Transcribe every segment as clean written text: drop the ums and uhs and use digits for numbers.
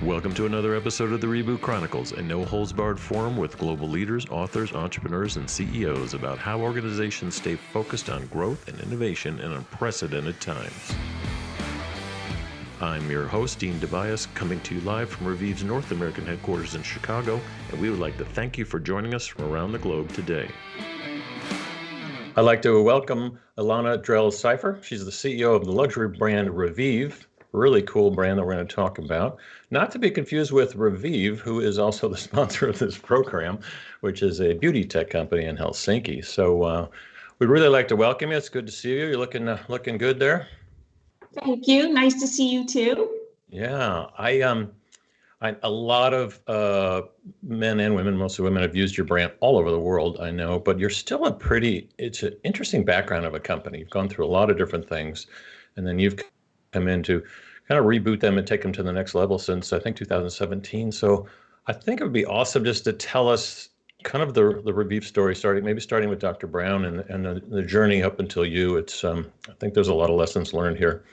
Welcome to another episode of the Reboot Chronicles, a no-holds-barred forum with global leaders, authors, entrepreneurs, and CEOs about how organizations stay focused on growth and innovation in unprecedented times. I'm your host, Dean Tobias, coming to you live from Reviv's North American headquarters in Chicago, and we would like to thank you for joining us from around the globe today. I'd like to welcome Elana Drell Szyfer. She's the CEO of the luxury brand Reviv. Really cool brand that we're going to talk about. Not to be confused with Reviv, who is also the sponsor of this program, which is a beauty tech company in Helsinki. So we'd really like to welcome you. It's good to see you. You're looking good there. Thank you. Nice to see you too. Yeah, a lot of men and women, mostly women, have used your brand all over the world, I know, but you're still it's an interesting background of a company. You've gone through a lot of different things, and then you've come in to kind of reboot them and take them to the next level since, I think, 2017. So I think it would be awesome just to tell us kind of the Reviv story, starting with Dr. Brown and the journey up until you. It's I think there's a lot of lessons learned here.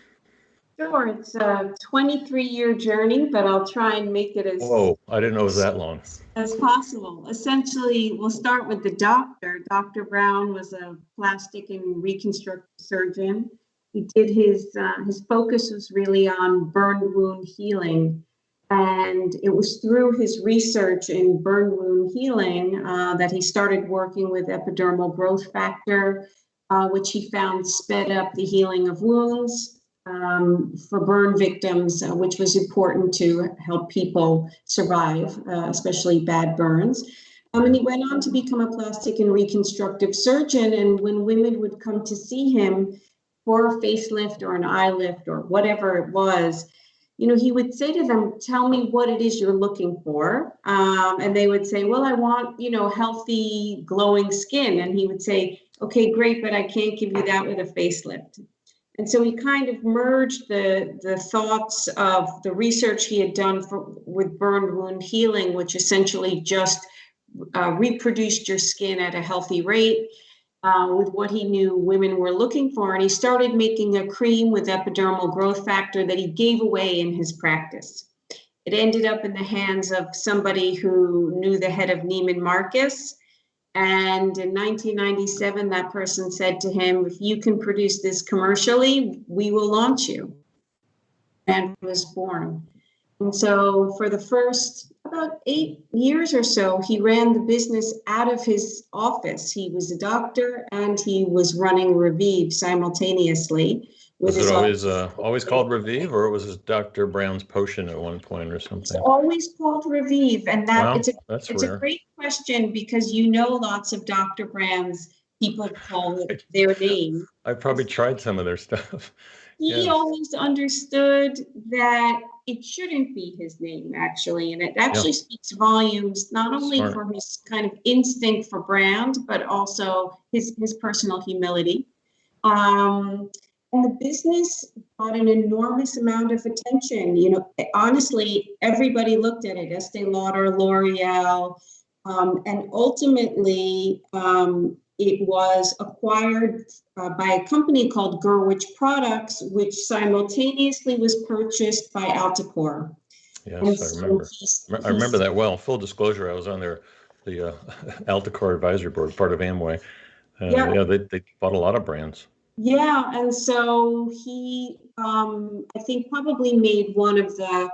Sure, it's a 23-year journey, but I'll try and make it Whoa, I didn't know it was that long. As possible. Essentially, we'll start with the doctor. Dr. Brown was a plastic and reconstructive surgeon. He did his focus was really on burn wound healing. And it was through his research in burn wound healing that he started working with epidermal growth factor, which he found sped up the healing of wounds for burn victims, which was important to help people survive, especially bad burns. And he went on to become a plastic and reconstructive surgeon. And when women would come to see him for a facelift or an eye lift or whatever it was, he would say to them, tell me what it is you're looking for. And they would say, well, I want, healthy, glowing skin. And he would say, okay, great, but I can't give you that with a facelift. And so he kind of merged the thoughts of the research he had done with burn wound healing, which essentially just reproduced your skin at a healthy rate, with what he knew women were looking for. And he started making a cream with epidermal growth factor that he gave away in his practice. It ended up in the hands of somebody who knew the head of Neiman Marcus. And in 1997, that person said to him, if you can produce this commercially, we will launch you. And was born. And so for the first about 8 years or so, he ran the business out of his office. He was a doctor and he was running Reviv simultaneously. Was it always called Reviv, or was it Dr. Brown's potion at one point or something? It's always called Reviv, and it's rare. A great question because lots of Dr. Brown's people call it their name. I've probably tried some of their stuff. He always understood that it shouldn't be his name, actually. And it actually speaks volumes, not only for his kind of instinct for brand, but also his personal humility. And the business got an enormous amount of attention. Honestly, everybody looked at it, Estee Lauder, L'Oreal, and ultimately, it was acquired by a company called Gerwich Products, which simultaneously was purchased by Alticor. Yes, I remember that well. Full disclosure, I was on the Alticor advisory board, part of Amway. They bought a lot of brands. Yeah, and so he, I think, probably made one of the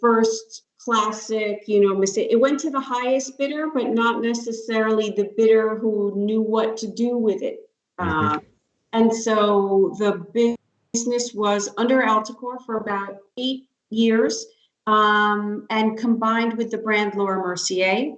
first classic, mistake. It went to the highest bidder, but not necessarily the bidder who knew what to do with it. And so the business was under Alticor for about 8 years, and combined with the brand Laura Mercier.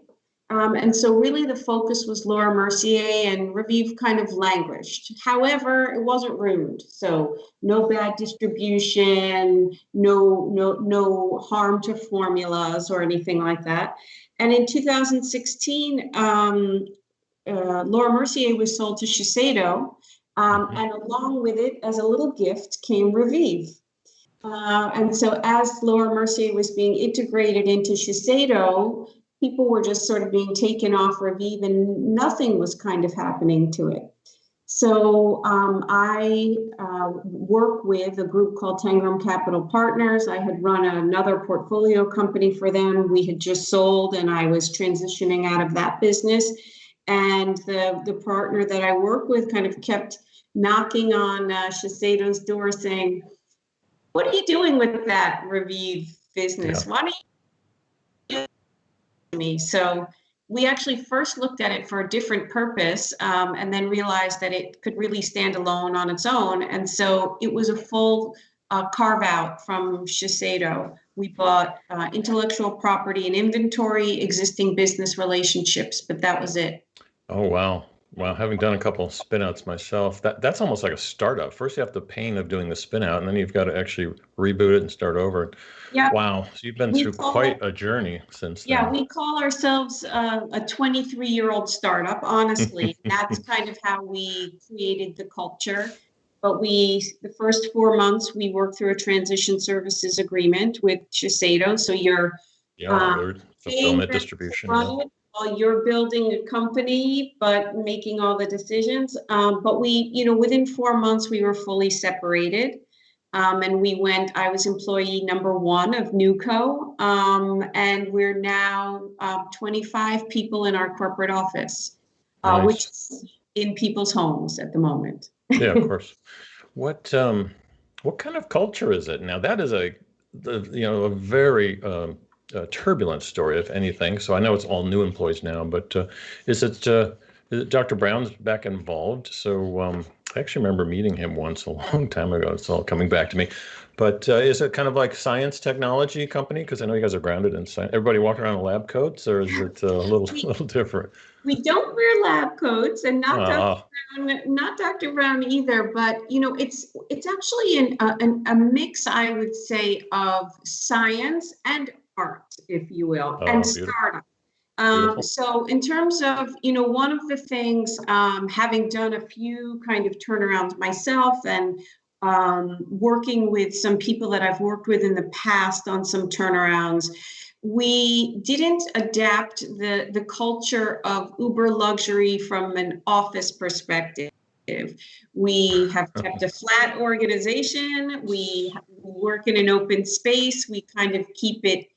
And so really the focus was Laura Mercier, and Reviv kind of languished. However, it wasn't ruined. So no bad distribution, no harm to formulas or anything like that. And in 2016, Laura Mercier was sold to Shiseido. And along with it, as a little gift, came Reviv. And so as Laura Mercier was being integrated into Shiseido, people were just sort of being taken off Reviv and nothing was kind of happening to it. So I work with a group called Tengram Capital Partners. I had run another portfolio company for them. We had just sold, and I was transitioning out of that business. And the partner that I work with kind of kept knocking on Shiseido's door saying, "What are you doing with that Revive business? Yeah. Why don't you do me?" So we actually first looked at it for a different purpose, and then realized that it could really stand alone on its own. And so it was a full carve out from Shiseido. We bought intellectual property and inventory, existing business relationships, but that was it. Oh, wow. Wow. Having done a couple of spin outs myself, that's almost like a startup. First, you have the pain of doing the spin out, and then you've got to actually reboot it and start over. Yeah, Wow. So you've been we through call it, quite a journey since yeah, then. we call ourselves a 23-year-old startup, honestly. That's kind of how we created the culture. But the first 4 months, we worked through a transition services agreement with Shiseido. So you're Yeah. um, They're paying fulfillment them to distribution. Yeah. run it while you're building a company, but making all the decisions. But within 4 months, we were fully separated. And I was employee number one of Newco. And we're now 25 people in our corporate office, which Nice. is in people's homes at the moment. Yeah, of course. What what kind of culture is it? Now that is a very turbulent story, if anything. So I know it's all new employees now, but is it Dr. Brown's back involved? So I actually remember meeting him once a long time ago. It's all coming back to me. But is it kind of like science technology company? Because I know you guys are grounded in science. Everybody walking around in lab coats, or is it a little We, little different? we don't wear lab coats, and Ah, Not Dr. Brown either, but it's actually a mix, I would say, of science and art, if you will, and beautiful, startup. beautiful. So in terms of, one of the things, having done a few kind of turnarounds myself and working with some people that I've worked with in the past on some turnarounds, we didn't adapt the culture of uber luxury from an office perspective. We have kept a flat organization. We work in an open space. We kind of keep it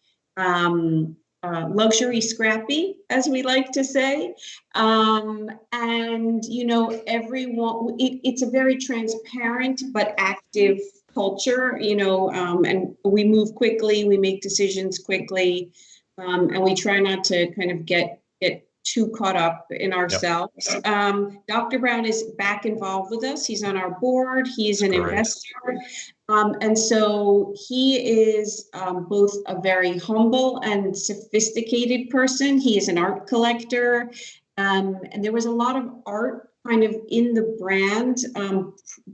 luxury scrappy, as we like to say. And, everyone, it's a very transparent but active culture, and we move quickly, we make decisions quickly, and we try not to kind of get too caught up in Yep, ourselves. Dr. Brown is back involved with us. He's on our board. He's an great. investor. And so he is both a very humble and sophisticated person. He is an art collector. And there was a lot of art kind of in the brand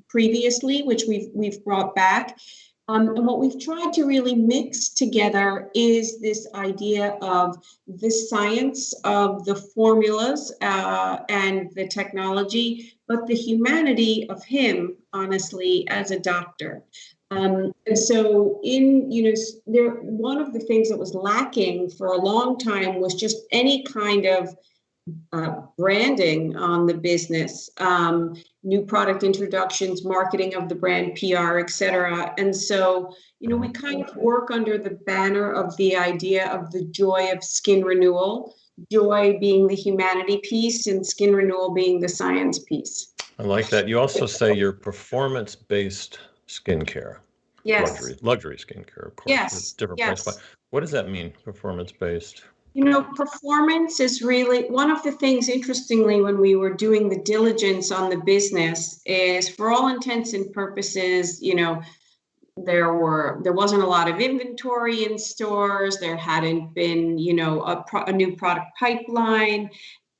previously, which we've brought back. And what we've tried to really mix together is this idea of the science of the formulas and the technology, but the humanity of him, honestly, as a doctor. And so one of the things that was lacking for a long time was just any kind of branding on the business, new product introductions, marketing of the brand, PR, et cetera. And so, we kind of work under the banner of the idea of the joy of skin renewal, joy being the humanity piece and skin renewal being the science piece. I like that. You also say you're performance-based skincare, Yes. luxury skincare, of course. There's Yes. different price point. Yes. What does that mean, performance-based? Performance is really one of the things, interestingly, when we were doing the diligence on the business, is for all intents and purposes, there wasn't a lot of inventory in stores. There hadn't been, a new product pipeline.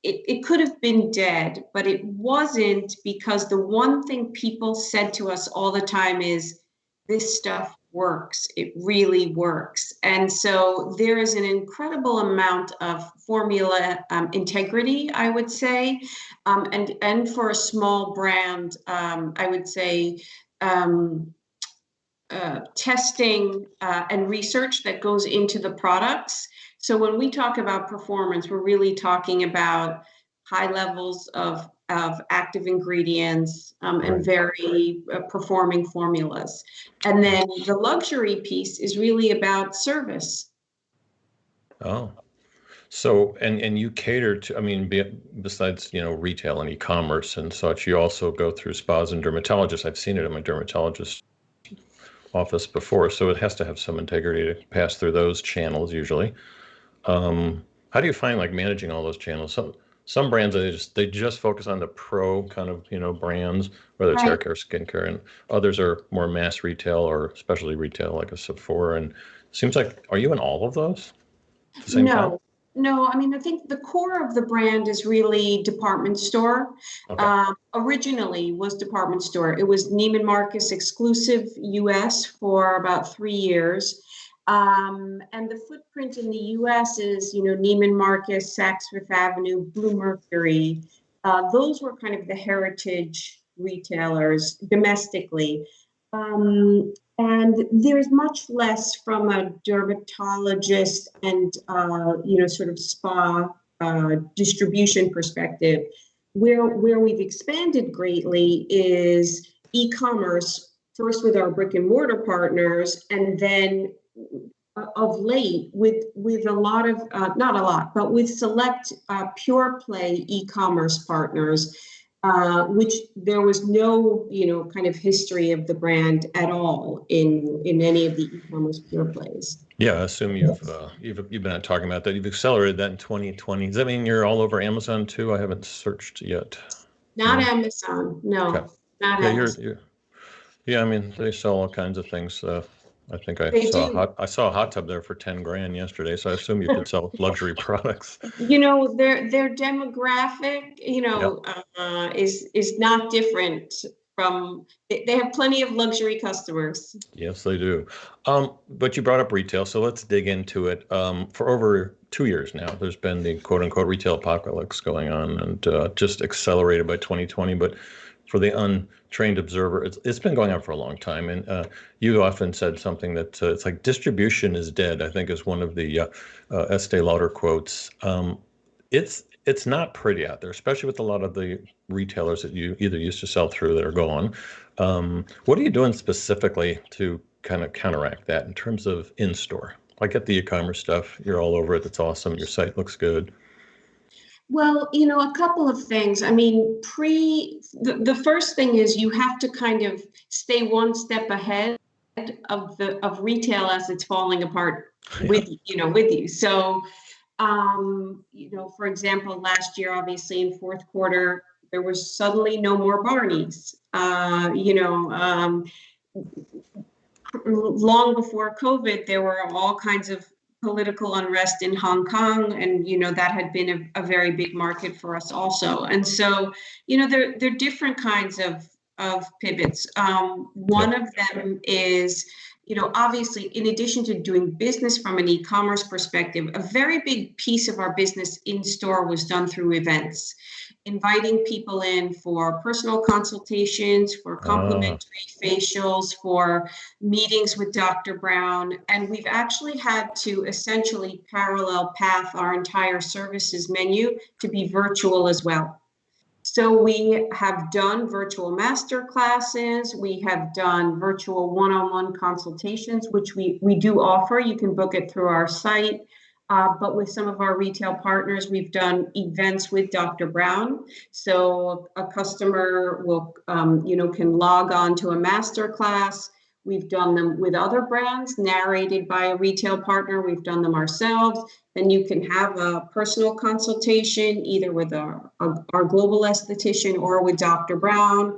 It could have been dead, but it wasn't, because the one thing people said to us all the time is, this stuff works. It really works. And so there is an incredible amount of formula integrity, I would say. And for a small brand, I would say, testing and research that goes into the products. So when we talk about performance, we're really talking about high levels of of active ingredients and very performing formulas. And then the luxury piece is really about service. Oh, so and you cater to, I mean, besides, retail and e-commerce and such, you also go through spas and dermatologists. I've seen it in my dermatologist office before, so it has to have some integrity to pass through those channels usually. How do you find like managing all those channels? Some brands they just focus on the pro kind of brands, whether it's hair care, skincare, and others are more mass retail or specialty retail like a Sephora. And it seems like, are you in all of those at the same time? No, I mean, I think the core of the brand is really department store. Okay. Originally was department store. It was Neiman Marcus exclusive US for about 3 years. And the footprint in the US is, Neiman Marcus, Saks Fifth Avenue, Bluemercury. Those were kind of the heritage retailers domestically. And there's much less from a dermatologist and, sort of spa distribution perspective. Where we've expanded greatly is e-commerce, first with our brick and mortar partners, and then of late with a lot of, not a lot, but with select pure play e-commerce partners, which there was no, kind of history of the brand at all in any of the e-commerce pure plays. Yeah, I assume you've been talking about that. You've accelerated that in 2020. Does that mean you're all over Amazon too? I haven't searched yet. Not Amazon, no. Okay. Not Yeah, Amazon. yeah. I mean, they sell all kinds of things. I think I They saw do. I saw a hot tub there for 10 grand yesterday. So I assume you could sell luxury products. Their demographic, Yeah. is not different from. They have plenty of luxury customers. Yes, they do. But you brought up retail, so let's dig into it. For over 2 years now, there's been the quote unquote retail apocalypse going on, and just accelerated by 2020. But for the untrained observer, it's been going on for a long time. And you often said something that it's like distribution is dead, I think is one of the Estee Lauder quotes. It's not pretty out there, especially with a lot of the retailers that you either used to sell through that are gone. What are you doing specifically to kind of counteract that in terms of in-store? I get the e-commerce stuff. You're all over it. That's awesome. Your site looks good. Well, a couple of things. I mean, the first thing is you have to kind of stay one step ahead of retail as it's falling apart with you. So, for example, last year, obviously in fourth quarter, there was suddenly no more Barneys. Long before COVID, there were all kinds of political unrest in Hong Kong, and that had been a very big market for us also. And so, there are different kinds of pivots. One of them is, obviously, in addition to doing business from an e-commerce perspective, a very big piece of our business in store was done through events, inviting people in for personal consultations, for complimentary facials, for meetings with Dr. Brown. And we've actually had to essentially parallel path our entire services menu to be virtual as well. So we have done virtual master classes. We have done virtual one-on-one consultations, which we do offer. You can book it through our site. But with some of our retail partners, we've done events with Dr. Brown. So a customer will, can log on to a master class. We've done them with other brands, narrated by a retail partner. We've done them ourselves. Then you can have a personal consultation, either with our global esthetician or with Dr. Brown.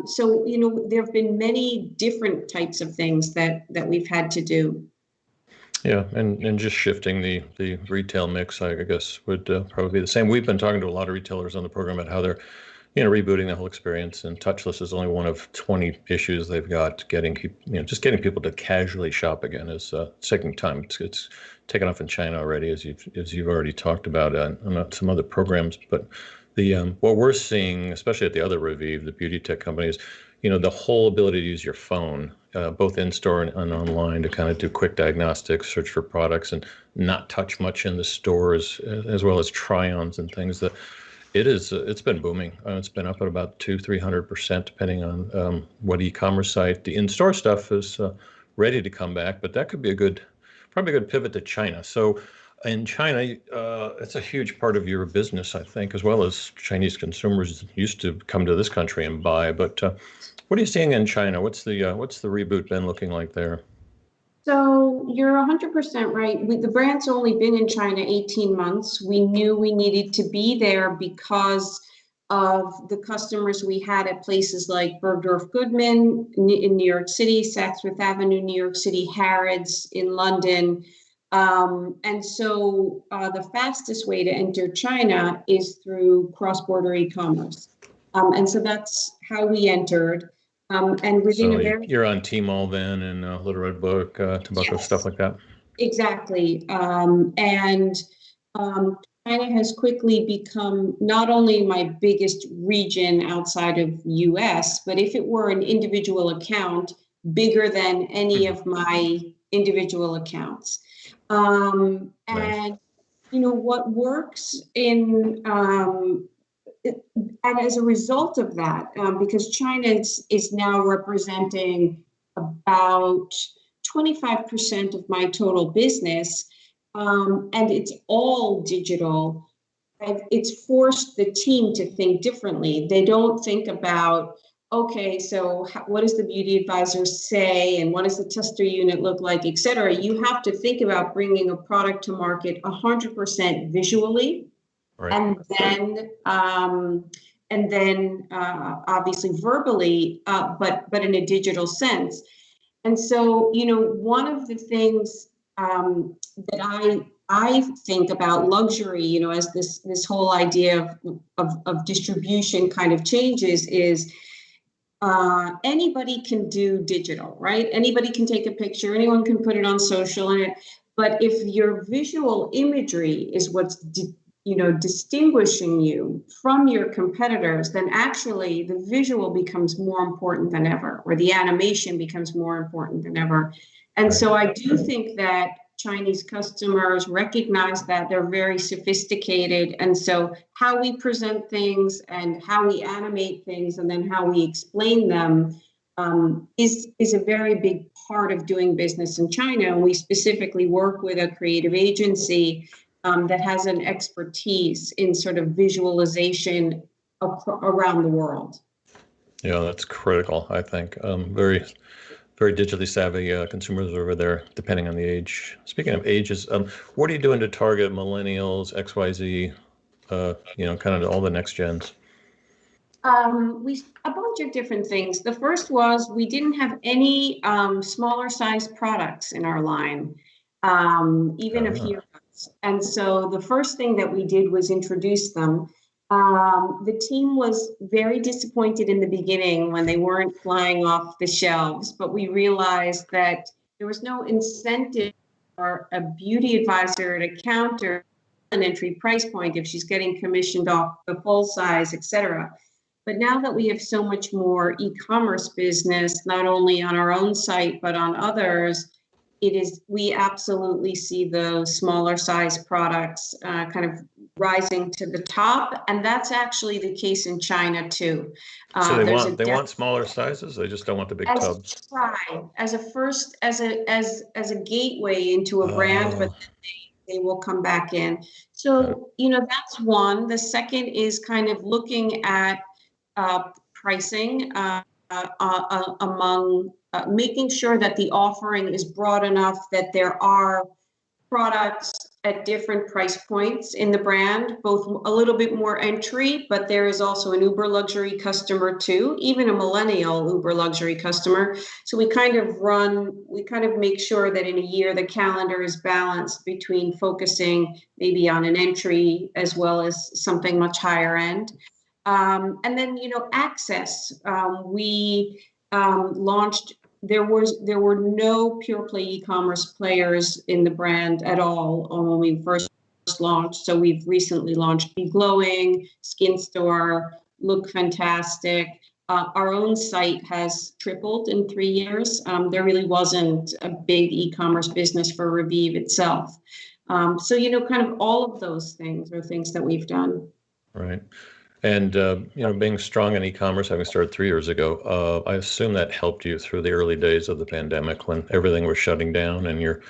So, there have been many different types of things that we've had to do. Yeah, and just shifting the retail mix, I guess, would probably be the same. We've been talking to a lot of retailers on the program about how they're, rebooting the whole experience, and touchless is only one of 20 issues they've got. Getting people to casually shop again is taking time. It's taken off in China already, as you've already talked about on some other programs. But the what we're seeing, especially at the other Revive, the beauty tech companies, the whole ability to use your phone, both in store and online, to kind of do quick diagnostics, search for products, and not touch much in the stores, as well as try-ons and things. That It is. It's been booming. It's been up at about 200-300%, depending on what e-commerce site. The in-store stuff is ready to come back, but that could be probably a good pivot to China. So, in China, it's a huge part of your business, I think, as well as Chinese consumers used to come to this country and buy. But what are you seeing in China? What's the reboot been looking like there? So you're 100% right. The brand's only been in China 18 months. We knew we needed to be there because of the customers we had at places like Bergdorf Goodman in New York City, Saks Fifth Avenue, New York City, Harrods in London. And so the fastest way to enter China is through cross-border e-commerce. And so that's how we entered. And within So a very you're on Tmall then, and Little Red Book, tobacco, yes, stuff like that. exactly. And China has quickly become not only my biggest region outside of US, but if it were an individual account, bigger than any of my individual accounts. Nice. And you know what works in and as a result of that, because China is now representing about 25% of my total business, and it's all digital, it's forced the team to think differently. They don't think about, okay, so what does the beauty advisor say, and what does the tester unit look like, et cetera. You have to think about bringing a product to market 100% visually. Right. And then obviously verbally, but in a digital sense. And so, you know, one of the things that I think about luxury, you know, as this whole idea of distribution kind of changes is anybody can do digital, right? Anybody can take a picture, anyone can put it on social, but if your visual imagery is what's distinguishing you from your competitors, then actually the visual becomes more important than ever, or the animation becomes more important than ever. And so I do think that Chinese customers recognize that they're very sophisticated. And so how we present things and how we animate things and then how we explain them is a very big part of doing business in China. And we specifically work with a creative agency that has an expertise in sort of visualization around the world. Yeah, that's critical, I think. Very, very digitally savvy consumers over there, depending on the age. Speaking of ages, what are you doing to target millennials, XYZ, kind of all the next gens? A bunch of different things. The first was we didn't have any smaller size products in our line, even a few. And so the first thing that we did was introduce them. The team was very disappointed in the beginning when they weren't flying off the shelves, but we realized that there was no incentive for a beauty advisor to counter an entry price point if she's getting commissioned off the full size, et cetera. But now that we have so much more e-commerce business, not only on our own site, but on others, we absolutely see those smaller size products kind of rising to the top, and that's actually the case in China too. So they want smaller sizes. They just don't want the big tubs. As a gateway into a brand, but they will come back in. So that's one. The second is kind of looking at pricing among. Making sure that the offering is broad enough that there are products at different price points in the brand, both a little bit more entry, but there is also an uber luxury customer too, even a millennial uber luxury customer. So we kind of make sure that in a year, the calendar is balanced between focusing maybe on an entry as well as something much higher end. And then, access. We launched. There were no pure play e-commerce players in the brand at all when we first launched. So we've recently launched Be Glowing, Skin Store, Look Fantastic. Our own site has tripled in 3 years. There really wasn't a big e-commerce business for Revive itself. So kind of all of those things are things that we've done. Right. And being strong in e-commerce, having started 3 years ago, I assume that helped you through the early days of the pandemic when everything was shutting down and your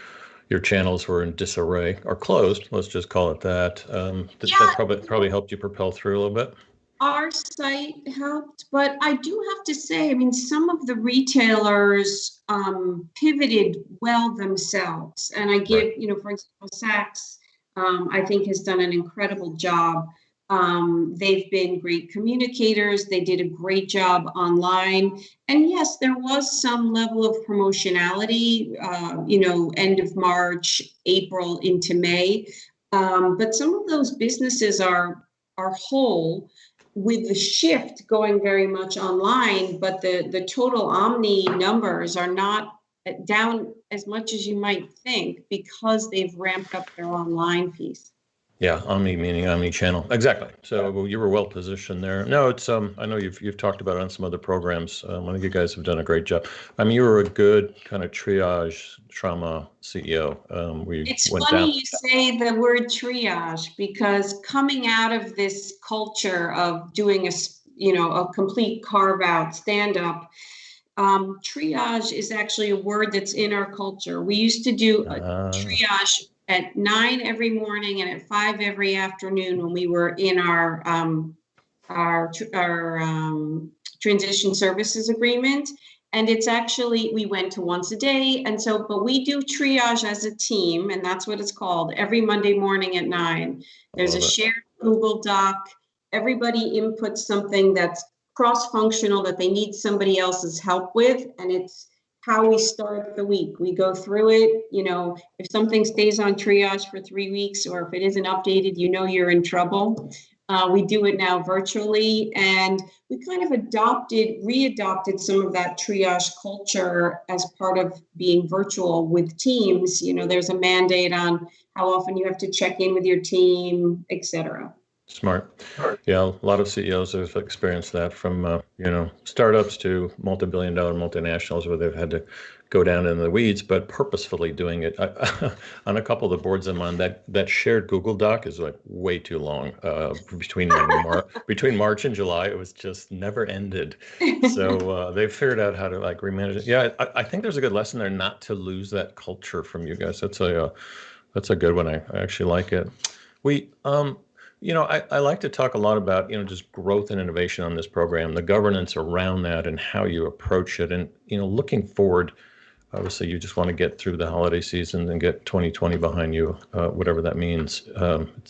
channels were in disarray or closed. Let's just call it that. That Yeah, probably helped you propel through a little bit. our site helped, but I do have to say, I mean, some of the retailers pivoted well themselves. And I give, Right. for example, Saks, I think has done an incredible job. They've been great communicators. They did a great job online. And yes, there was some level of promotionality, end of March, April into May. But some of those businesses are whole with the shift going very much online, but the total omni numbers are not down as much as you might think because they've ramped up their online piece. Yeah, omni meaning omni-channel. Exactly. So you were well positioned there. No, it's I know you've talked about it on some other programs. I think you guys have done a great job. I mean, you were a good kind of triage trauma CEO. We It's went funny down. you say the word triage because coming out of this culture of doing a complete carve out stand up, triage is actually a word that's in our culture. We used to do a triage at 9 every morning and at 5 every afternoon when we were in our transition services agreement. And it's actually, we went to once a day. And so, but we do triage as a team, and that's what it's called, every Monday morning at 9. There's a shared Google Doc. Everybody inputs something that's cross-functional that they need somebody else's help with. And it's how we start the week. We go through it. If something stays on triage for 3 weeks, or if it isn't updated, you're in trouble. We do it now virtually, and we kind of readopted some of that triage culture as part of being virtual with teams. There's a mandate on how often you have to check in with your team, et cetera. Smart. Yeah, a lot of CEOs have experienced that from, startups to multi-billion-dollar multinationals where they've had to go down in the weeds, but purposefully doing it. On a couple of the boards I'm on, that shared Google Doc is like way too long. Between March and July, it was just never ended. So they've figured out how to like remanage it. Yeah, I think there's a good lesson there not to lose that culture from you guys. That's a good one. I actually like it. I like to talk a lot about, just growth and innovation on this program, the governance around that and how you approach it. And, looking forward, obviously you just want to get through the holiday season and get 2020 behind you, whatever that means.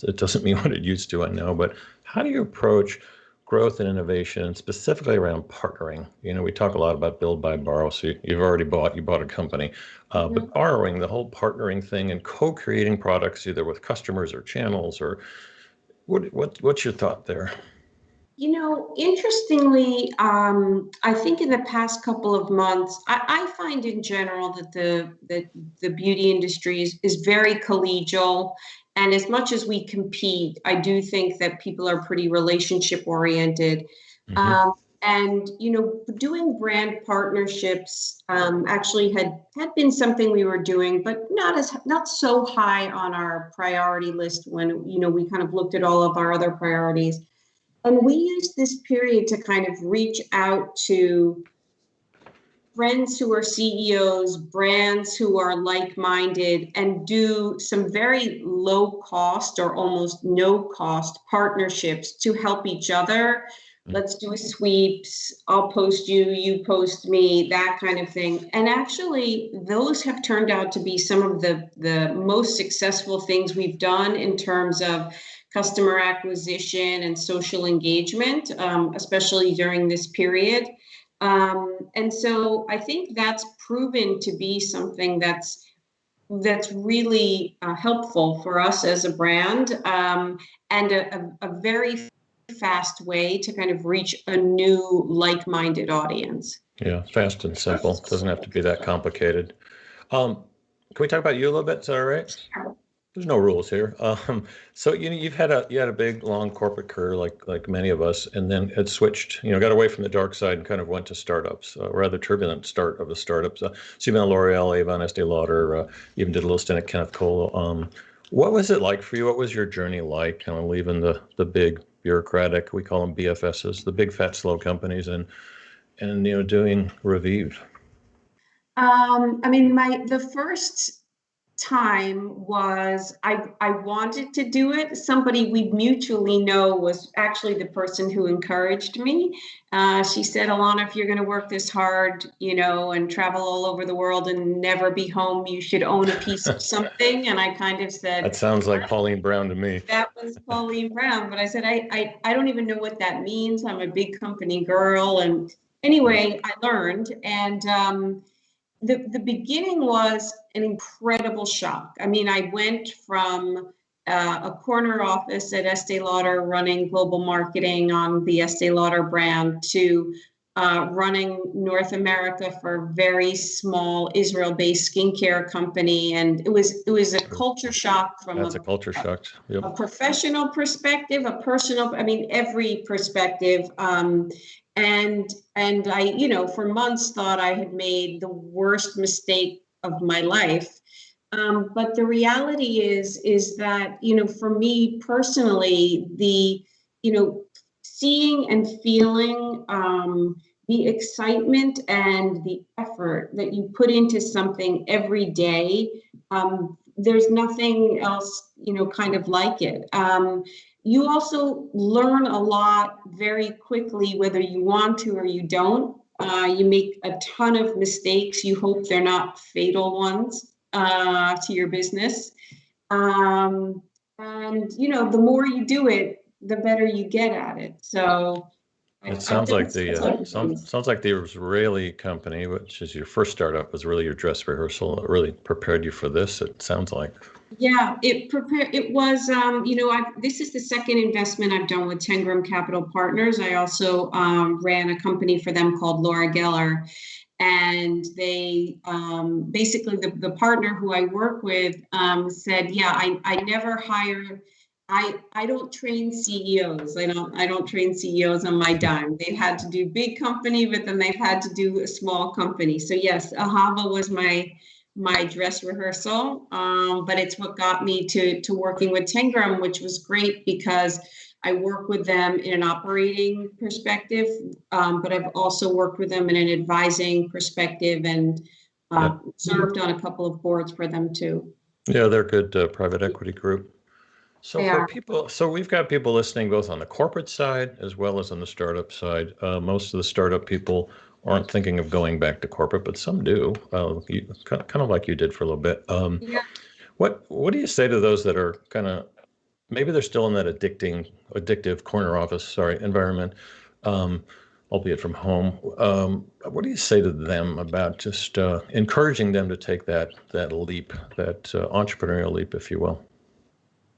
It doesn't mean what it used to, I know, but how do you approach growth and innovation, specifically around partnering? We talk a lot about build, buy, borrow. So you bought a company, but borrowing, the whole partnering thing and co-creating products either with customers or channels or what's your thought there? Interestingly, I think in the past couple of months, I find in general that the beauty industry is very collegial. And as much as we compete, I do think that people are pretty relationship oriented. Mm-hmm. And doing brand partnerships actually had been something we were doing, but not so high on our priority list when we kind of looked at all of our other priorities. And we used this period to kind of reach out to friends who are CEOs, brands who are like-minded, and do some very low cost or almost no cost partnerships to help each other. Let's do sweeps. I'll post you, you post me, that kind of thing. And actually, those have turned out to be some of the most successful things we've done in terms of customer acquisition and social engagement, especially during this period. And so I think that's proven to be something that's really helpful for us as a brand, and a very fast way to kind of reach a new like-minded audience. Yeah, fast and simple. Doesn't have to be that complicated. Can we talk about you a little bit? Is that all right? There's no rules here. So you had a big long corporate career like many of us, and then had switched. Got away from the dark side and kind of went to startups. Rather turbulent start of the startups. So you've been at L'Oreal, Avon, Estee Lauder. Even did a little stint at Kenneth Cole. What was it like for you? What was your journey like? Kind of leaving the big bureaucratic. We call them BFSs, the big fat slow companies, and doing Revive? I mean, the first time was I wanted to do it. Somebody we mutually know was actually the person who encouraged me. She said, Elana, if you're going to work this hard, and travel all over the world and never be home, you should own a piece of something. And I kind of said, that sounds like Pauline Brown to me. That was Pauline Brown. But I said, I don't even know what that means. I'm a big company girl. And anyway, I learned. And the beginning was an incredible shock. I mean, I went from a corner office at Estee Lauder running global marketing on the Estee Lauder brand to running North America for a very small Israel-based skincare company. And it was a culture shock from a culture shock. Yep. A professional perspective, a personal, I mean, every perspective. And I, for months thought I had made the worst mistake of my life. But the reality is that, for me personally, seeing and feeling the excitement and the effort that you put into something every day, there's nothing else, kind of like it. You also learn a lot very quickly, whether you want to or you don't. You make a ton of mistakes. You hope they're not fatal ones to your business. And, the more you do it, the better you get at it. So it sounds like the Israeli company, which is your first startup, was really your dress rehearsal. It really prepared you for this, it sounds like. Yeah, it was, this is the second investment I've done with Tengram Capital Partners. I also ran a company for them called Laura Geller. And they basically, the partner who I work with said, I never hire, I don't train CEOs. I don't train CEOs on my dime. They've had to do big company, but then they've had to do a small company. So yes, Ahava was my dress rehearsal, but it's what got me to working with Tengram, which was great because I work with them in an operating perspective, but I've also worked with them in an advising perspective and served on a couple of boards for them too. Yeah, they're a good private equity group. So we've got people listening both on the corporate side as well as on the startup side. Most of the startup people aren't thinking of going back to corporate, but some do, kind of like you did for a little bit. What do you say to those that are kind of, maybe they're still in that addictive corner office, environment, albeit from home. What do you say to them about just encouraging them to take that leap, that entrepreneurial leap, if you will?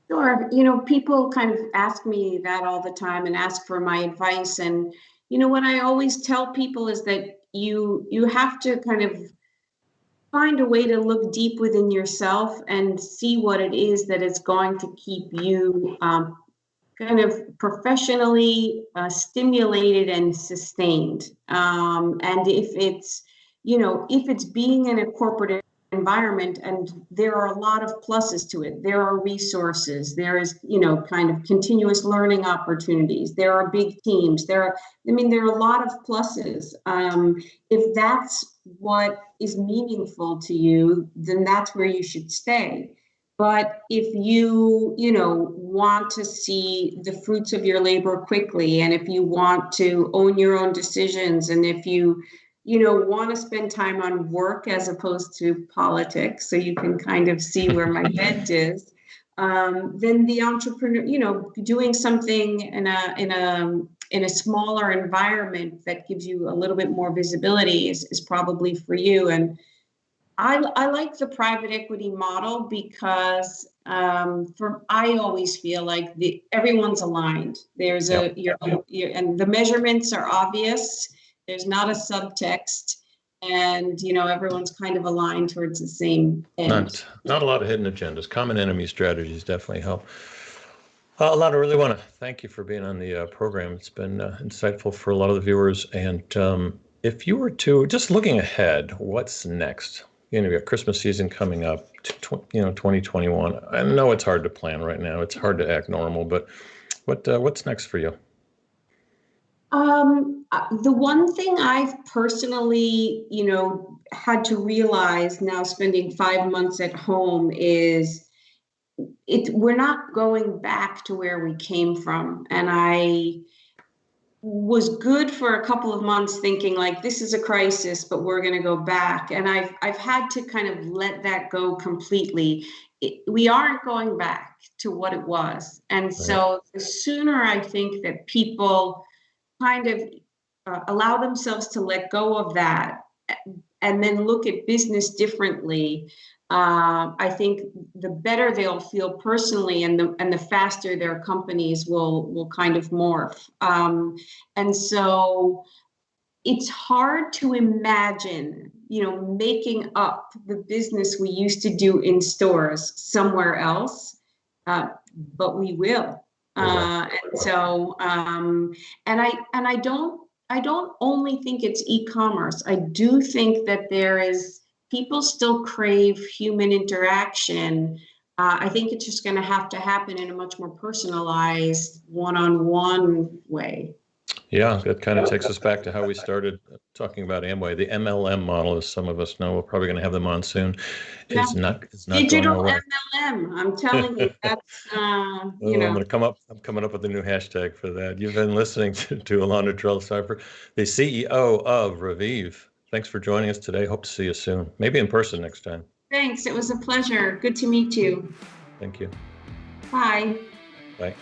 Sure. People kind of ask me that all the time and ask for my advice. And, what I always tell people is that you have to kind of find a way to look deep within yourself and see what it is that is going to keep you kind of professionally stimulated and sustained. And if it's being in a corporate environment, and there are a lot of pluses to it. There are resources. There is, kind of continuous learning opportunities. There are big teams. There are a lot of pluses. If that's what is meaningful to you, then that's where you should stay. But if you, want to see the fruits of your labor quickly, and if you want to own your own decisions, and if you want to spend time on work as opposed to politics, so you can kind of see where my head is, then the entrepreneur, doing something in a smaller environment that gives you a little bit more visibility is probably for you. And I like the private equity model because I always feel like everyone's aligned. There's and the measurements are obvious. There's not a subtext, and everyone's kind of aligned towards the same end. Not a lot of hidden agendas. Common enemy strategies definitely help. Elana, I really want to thank you for being on the program. It's been insightful for a lot of the viewers. And if you were to, just looking ahead, what's next? We got Christmas season coming up, 2021. I know it's hard to plan right now. It's hard to act normal, but What's next for you? The one thing I've personally, had to realize now spending 5 months at home is we're not going back to where we came from. And I was good for a couple of months thinking like, this is a crisis, but we're going to go back. And I've had to kind of let that go completely. We aren't going back to what it was. And so the sooner I think that people kind of allow themselves to let go of that and then look at business differently, I think the better they'll feel personally, and the faster their companies will kind of morph. And so it's hard to imagine, making up the business we used to do in stores somewhere else, but we will. And so, and I don't only think it's e-commerce. I do think that people still crave human interaction. I think it's just going to have to happen in a much more personalized, one-on-one way. Yeah, that kind of takes us back to how we started talking about Amway. The MLM model, as some of us know, we're probably going to have them on soon. It's not digital going away. MLM. I'm telling you, that's I'm coming up with a new hashtag for that. You've been listening to Elana Drell Szyfer, the CEO of Revive. Thanks for joining us today. Hope to see you soon. Maybe in person next time. Thanks. It was a pleasure. Good to meet you. Thank you. Bye. Bye.